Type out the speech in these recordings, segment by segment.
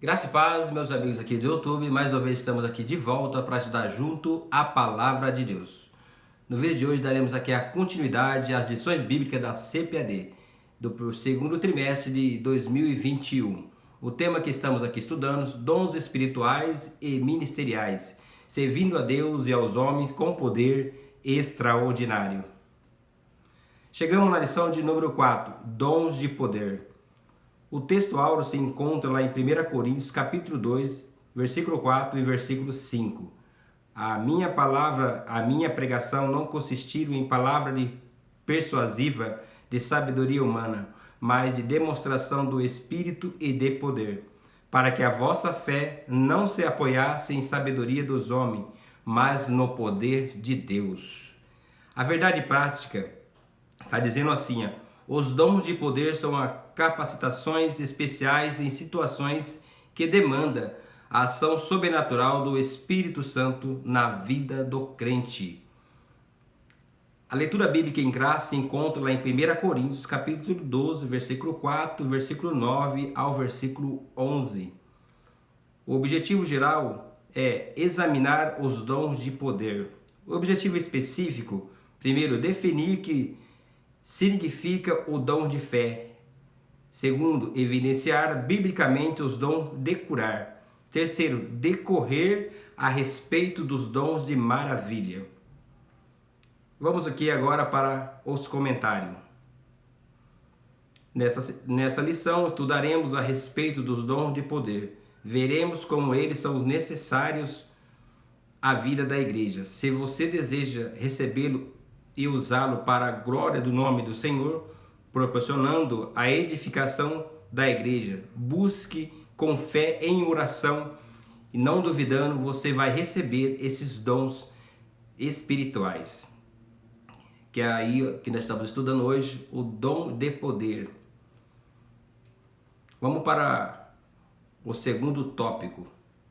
Graça e paz, meus amigos aqui do YouTube, mais uma vez estamos aqui de volta para estudar junto a Palavra de Deus. No vídeo de hoje daremos aqui a continuidade às lições bíblicas da CPAD, do segundo trimestre de 2021. O tema que estamos aqui estudando, dons espirituais e ministeriais, servindo a Deus e aos homens com poder extraordinário. Chegamos na lição de número 4, dons de poder. O texto áureo se encontra lá em 1 Coríntios, capítulo 2, versículo 4 e versículo 5. A minha pregação não consistiu em palavra persuasiva de sabedoria humana, mas de demonstração do Espírito e de poder, para que a vossa fé não se apoiasse em sabedoria dos homens, mas no poder de Deus. A verdade prática está dizendo assim, os dons de poder são capacitações especiais em situações que demandam a ação sobrenatural do Espírito Santo na vida do crente. A leitura bíblica em graça se encontra lá em 1 Coríntios, capítulo 12, versículo 4, versículo 9 ao versículo 11. O objetivo geral é examinar os dons de poder. O objetivo específico, primeiro, definir que significa o dom de fé. Segundo, evidenciar biblicamente os dons de curar. Terceiro, decorrer a respeito dos dons de maravilha. Vamos aqui agora para os comentários. Nessa lição estudaremos a respeito dos dons de poder. Veremos como eles são necessários à vida da igreja. Se você deseja recebê-lo e usá-lo para a glória do nome do Senhor, proporcionando a edificação da igreja. Busque com fé em oração e não duvidando, você vai receber esses dons espirituais. Que é aí que nós estamos estudando hoje, o dom de poder. Vamos para o segundo tópico,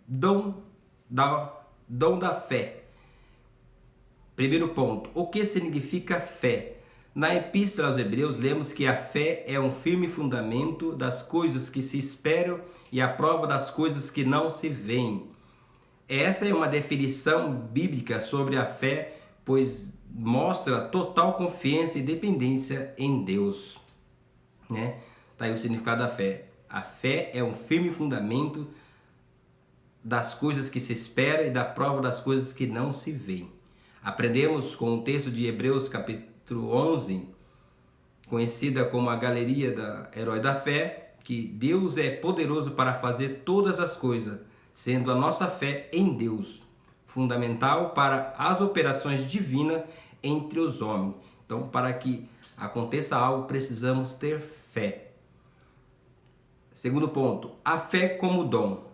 dom da fé. Primeiro ponto, o que significa fé? Na Epístola aos Hebreus, lemos que a fé é um firme fundamento das coisas que se esperam e a prova das coisas que não se veem. Essa é uma definição bíblica sobre a fé, pois mostra total confiança e dependência em Deus. Tá aí o significado da fé. A fé é um firme fundamento das coisas que se esperam e da prova das coisas que não se veem. Aprendemos com o texto de Hebreus capítulo 11, conhecida como a galeria da herói da fé, que Deus é poderoso para fazer todas as coisas, sendo a nossa fé em Deus fundamental para as operações divinas entre os homens. Então, para que aconteça algo, precisamos ter fé. Segundo ponto, a fé como dom.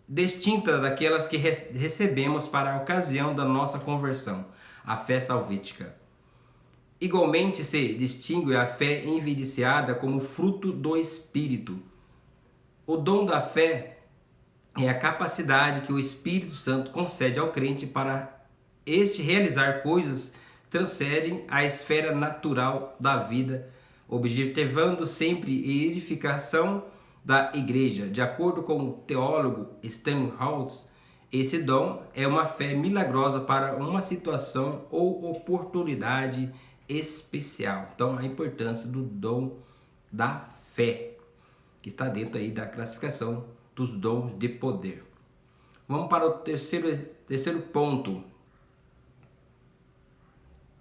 Distinta daquelas que recebemos para a ocasião da nossa conversão, a fé salvífica. Igualmente se distingue a fé evidenciada como fruto do Espírito. O dom da fé é a capacidade que o Espírito Santo concede ao crente para este realizar coisas que transcendem a esfera natural da vida, objetivando sempre a edificação da igreja. De acordo com o teólogo Stanhouse, esse dom é uma fé milagrosa para uma situação ou oportunidade especial. Então, a importância do dom da fé, que está dentro aí da classificação dos dons de poder. Vamos para o terceiro ponto.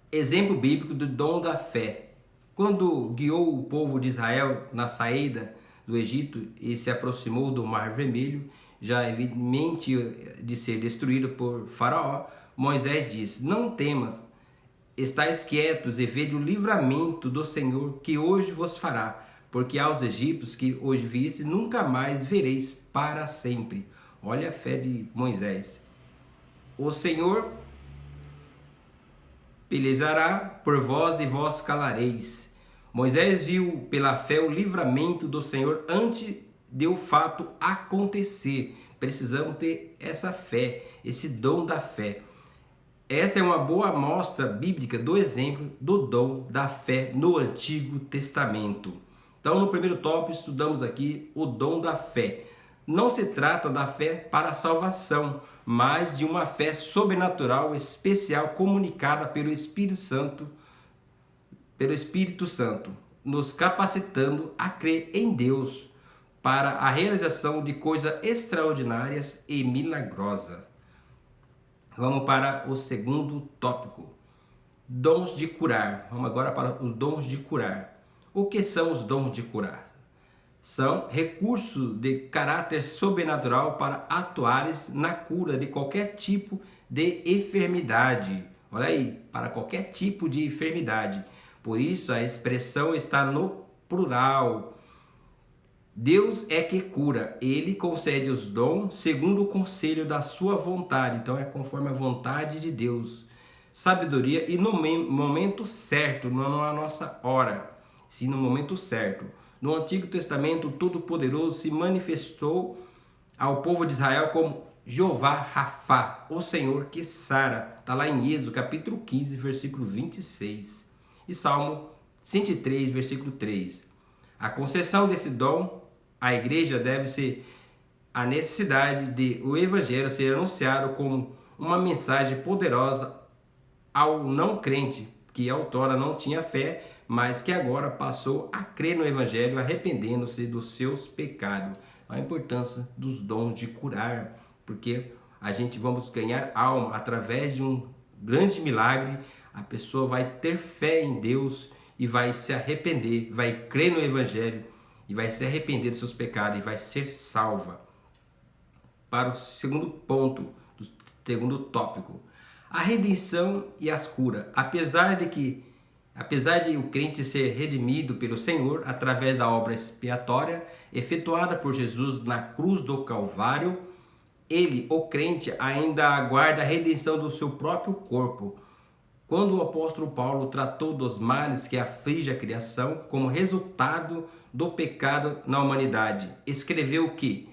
Exemplo bíblico do dom da fé. Quando guiou o povo de Israel na saída do Egito e se aproximou do Mar Vermelho, já evidentemente de ser destruído por Faraó, Moisés disse: não temas, estais quietos e vede o livramento do Senhor que hoje vos fará, porque aos egípcios que hoje viste, nunca mais vereis para sempre. Olha a fé de Moisés. O Senhor pelejará por vós e vós calareis. Moisés viu pela fé o livramento do Senhor antes de o fato acontecer. Precisamos ter essa fé, esse dom da fé. Essa é uma boa amostra bíblica do exemplo do dom da fé no Antigo Testamento. Então, no primeiro tópico, estudamos aqui o dom da fé. não se trata da fé para a salvação, mas de uma fé sobrenatural especial comunicada pelo Espírito Santo, nos capacitando a crer em Deus para a realização de coisas extraordinárias e milagrosas. Vamos para o segundo tópico. Dons de curar. Vamos agora para os dons de curar. O que são os dons de curar? São recursos de caráter sobrenatural para atuares na cura de qualquer tipo de enfermidade. Olha aí, para qualquer tipo de enfermidade. Por isso a expressão está no plural. Deus é que cura, Ele concede os dons segundo o conselho da sua vontade. Então é conforme a vontade de Deus. Sabedoria e no momento certo, não na nossa hora, sim no momento certo. No Antigo Testamento, o Todo-Poderoso se manifestou ao povo de Israel como Jeová Rafá, o Senhor que sara. Está lá em Êxodo, capítulo 15, versículo 26. E Salmo 103, versículo 3. A concessão desse dom à igreja deve ser a necessidade de o evangelho ser anunciado como uma mensagem poderosa ao não crente, que outrora não tinha fé, mas que agora passou a crer no evangelho, arrependendo-se dos seus pecados. A importância dos dons de curar, porque a gente vamos ganhar alma através de um grande milagre. A pessoa vai ter fé em Deus e vai se arrepender, vai crer no evangelho e vai se arrepender dos seus pecados e vai ser salva. Para o segundo ponto, do segundo tópico, a redenção e as curas. Apesar de o crente ser redimido pelo Senhor através da obra expiatória efetuada por Jesus na cruz do Calvário, ele, o crente, ainda aguarda a redenção do seu próprio corpo. Quando o apóstolo Paulo tratou dos males que aflige a criação como resultado do pecado na humanidade, escreveu que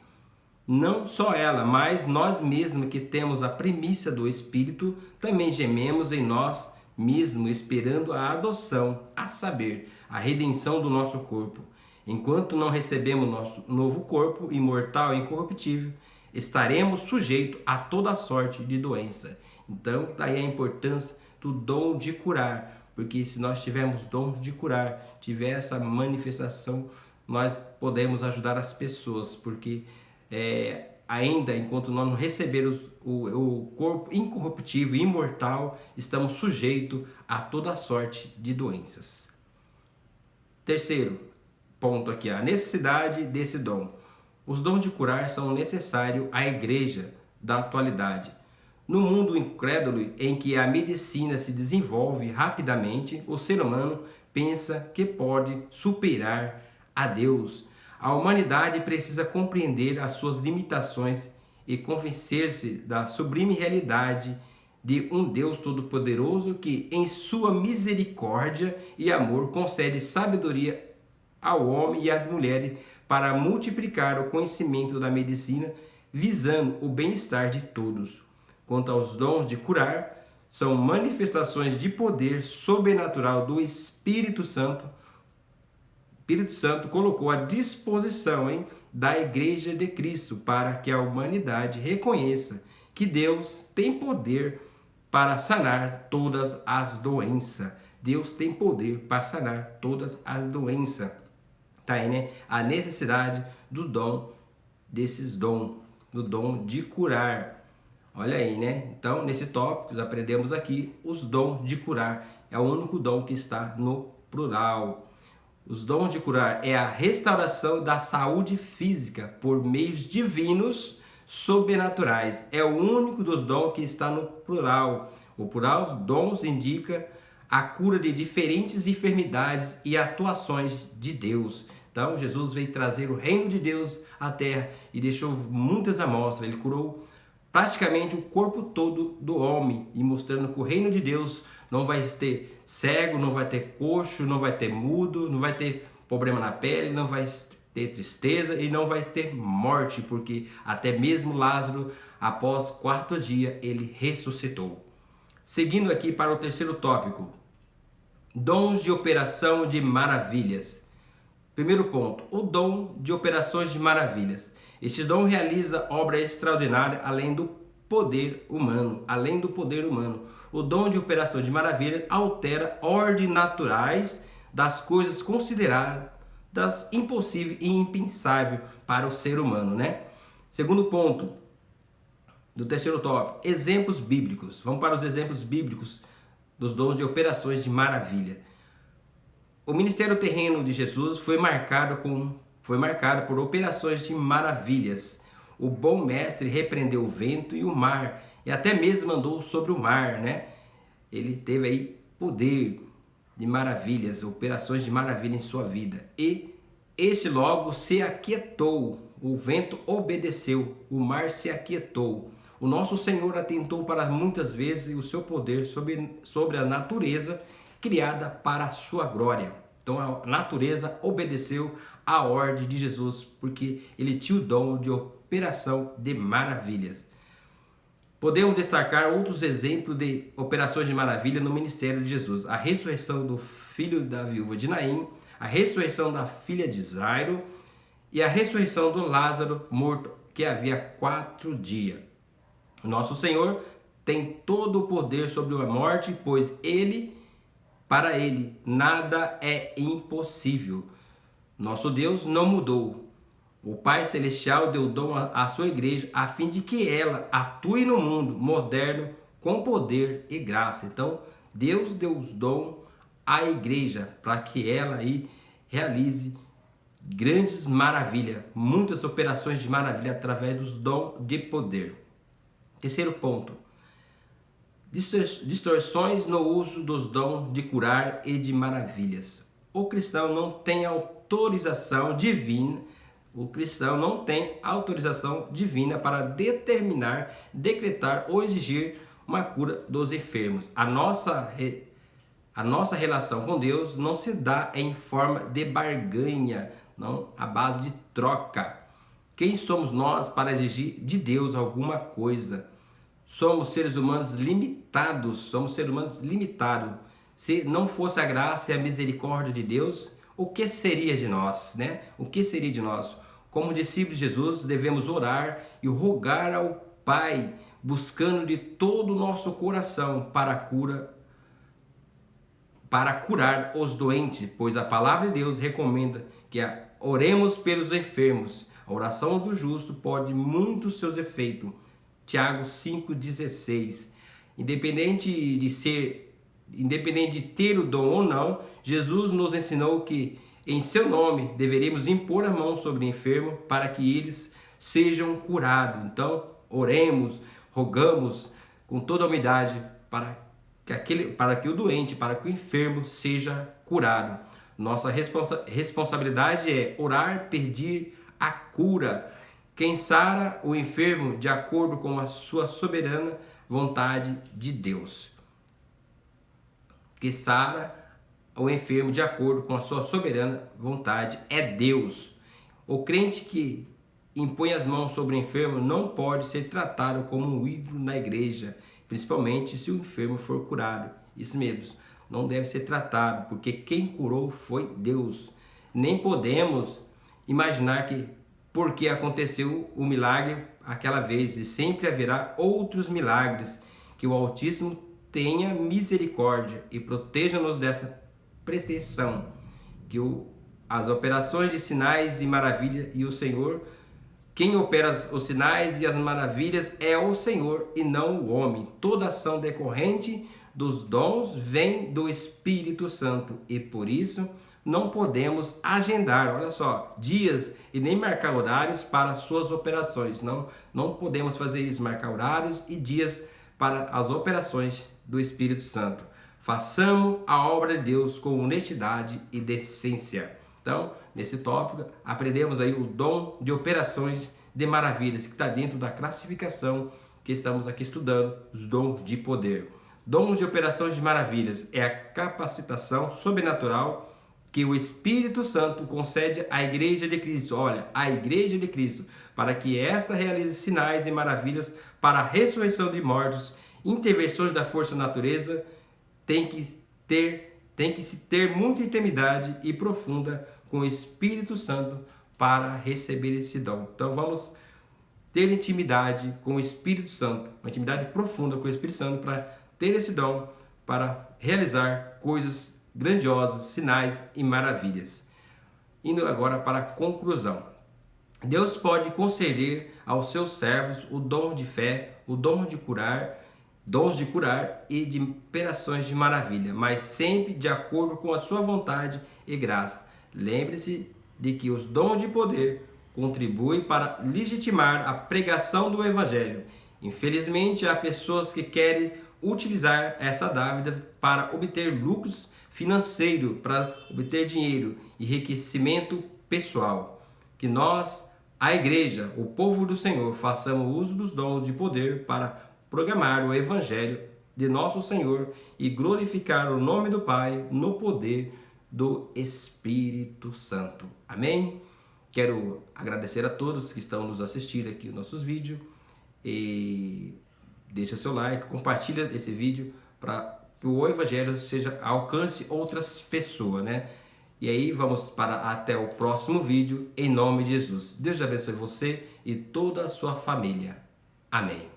não só ela, mas nós mesmos que temos a primícia do Espírito, também gememos em nós mesmos, esperando a adoção, a saber, a redenção do nosso corpo. Enquanto não recebemos nosso novo corpo, imortal e incorruptível, estaremos sujeitos a toda sorte de doença. Então, daí a importância do dom de curar, porque se nós tivermos dom de curar, tiver essa manifestação, nós podemos ajudar as pessoas, porque ainda enquanto nós não recebermos o corpo incorruptível e imortal, estamos sujeitos a toda sorte de doenças. Terceiro ponto aqui, a necessidade desse dom. Os dons de curar são necessários à igreja da atualidade. No mundo incrédulo em que a medicina se desenvolve rapidamente, o ser humano pensa que pode superar a Deus. A humanidade precisa compreender as suas limitações e convencer-se da sublime realidade de um Deus Todo-Poderoso que, em sua misericórdia e amor, concede sabedoria ao homem e às mulheres para multiplicar o conhecimento da medicina, visando o bem-estar de todos. Quanto aos dons de curar, são manifestações de poder sobrenatural do Espírito Santo. O Espírito Santo colocou à disposição da Igreja de Cristo para que a humanidade reconheça que Deus tem poder para sanar todas as doenças. Deus tem poder para sanar todas as doenças. Tá aí, né? A necessidade do dom, do dom de curar. Olha aí, né? Então, nesse tópico, aprendemos aqui os dons de curar. É o único dom que está no plural. Os dons de curar é a restauração da saúde física por meios divinos sobrenaturais. É o único dos dons que está no plural. O plural dons indica a cura de diferentes enfermidades e atuações de Deus. Então, Jesus veio trazer o reino de Deus à terra e deixou muitas amostras. Ele curou praticamente o corpo todo do homem e mostrando que o reino de Deus não vai ter cego, não vai ter coxo, não vai ter mudo, não vai ter problema na pele, não vai ter tristeza e não vai ter morte, porque até mesmo Lázaro, após 4 dias, ele ressuscitou. Seguindo aqui para o terceiro tópico, dons de operação de maravilhas. Primeiro ponto, o dom de operações de maravilhas. Este dom realiza obra extraordinária além do poder humano, O dom de operação de maravilhas altera ordens naturais das coisas consideradas impossíveis e impensáveis para o ser humano, né? Segundo ponto, do terceiro tópico, exemplos bíblicos. Vamos para os exemplos bíblicos dos dons de operações de maravilha. O ministério terreno de Jesus foi marcado por operações de maravilhas. O bom mestre repreendeu o vento e o mar, e até mesmo andou sobre o mar, né? Ele teve aí poder de maravilhas, operações de maravilha em sua vida. E este logo se aquietou, o vento obedeceu, o mar se aquietou. O nosso Senhor atentou para muitas vezes o seu poder sobre a natureza criada para a sua glória. Então a natureza obedeceu a ordem de Jesus, porque ele tinha o dom de operação de maravilhas. Podemos destacar outros exemplos de operações de maravilha no ministério de Jesus. A ressurreição do filho da viúva de Naim, a ressurreição da filha de Zairo e a ressurreição do Lázaro morto, que havia 4 dias. O nosso Senhor tem todo o poder sobre a morte, pois para ele, nada é impossível. Nosso Deus não mudou. O Pai Celestial deu dom à sua igreja a fim de que ela atue no mundo moderno com poder e graça. Então, Deus deu os dons à igreja para que ela aí realize grandes maravilhas, muitas operações de maravilha através dos dons de poder. Terceiro ponto, distorções no uso dos dons de curar e de maravilhas. O cristão não tem autorização divina para determinar, decretar ou exigir uma cura dos enfermos. A nossa relação com Deus não se dá em forma de barganha, não, à base de troca. Quem somos nós para exigir de Deus alguma coisa? Somos seres humanos limitados, Se não fosse a graça e a misericórdia de Deus, o que seria de nós, né? O que seria de nós? Como discípulos de Jesus, devemos orar e rogar ao Pai, buscando de todo o nosso coração para curar os doentes, pois a palavra de Deus recomenda que oremos pelos enfermos. A oração do justo pode muito seus efeitos. Tiago 5,16. Independente de ter o dom ou não, Jesus nos ensinou que em seu nome deveríamos impor a mão sobre o enfermo para que eles sejam curados. Então, oremos, rogamos com toda a humildade para que o doente, para que o enfermo seja curado. Nossa responsabilidade é orar, pedir a cura. Quem sara o enfermo de acordo com a sua soberana vontade de Deus. Que sara o enfermo de acordo com a sua soberana vontade é Deus. O crente que impõe as mãos sobre o enfermo não pode ser tratado como um ídolo na igreja, principalmente se o enfermo for curado. Isso mesmo, não deve ser tratado, porque quem curou foi Deus. Nem podemos imaginar que porque aconteceu o milagre aquela vez, e sempre haverá outros milagres. Que o Altíssimo tenha misericórdia e proteja-nos dessa pretensão, que as operações de sinais e maravilhas e o Senhor, quem opera os sinais e as maravilhas é o Senhor e não o homem. Toda ação decorrente dos dons vem do Espírito Santo e por isso não podemos agendar, olha só, dias e nem marcar horários para suas operações. Não podemos fazer isso, marcar horários e dias para as operações do Espírito Santo. Façamos a obra de Deus com honestidade e decência. Então, nesse tópico, aprendemos aí o dom de operações de maravilhas, que está dentro da classificação que estamos aqui estudando, os dons de poder. Dons de operações de maravilhas é a capacitação sobrenatural que o Espírito Santo concede à Igreja de Cristo. Olha, a Igreja de Cristo, para que esta realize sinais e maravilhas para a ressurreição de mortos, intervenções da força da natureza, tem que se ter muita intimidade e profunda com o Espírito Santo para receber esse dom. Então vamos ter intimidade com o Espírito Santo, uma intimidade profunda com o Espírito Santo para ter esse dom, para realizar coisas grandiosas, sinais e maravilhas. Indo agora para a conclusão. Deus pode conceder aos seus servos o dom de fé, o dom de curar, dons de curar e de operações de maravilha, mas sempre de acordo com a sua vontade e graça. Lembre-se de que os dons de poder contribuem para legitimar a pregação do Evangelho. Infelizmente, há pessoas que querem utilizar essa dávida para obter lucros financeiros, para obter dinheiro e enriquecimento pessoal. Que nós, a igreja, o povo do Senhor, façamos uso dos dons de poder para proclamar o Evangelho de nosso Senhor e glorificar o nome do Pai no poder do Espírito Santo. Amém? Quero agradecer a todos que estão nos assistindo aqui nos nossos vídeos e deixa seu like, compartilha esse vídeo para que o Evangelho alcance outras pessoas, né? E aí vamos para até o próximo vídeo, em nome de Jesus. Deus abençoe você e toda a sua família. Amém.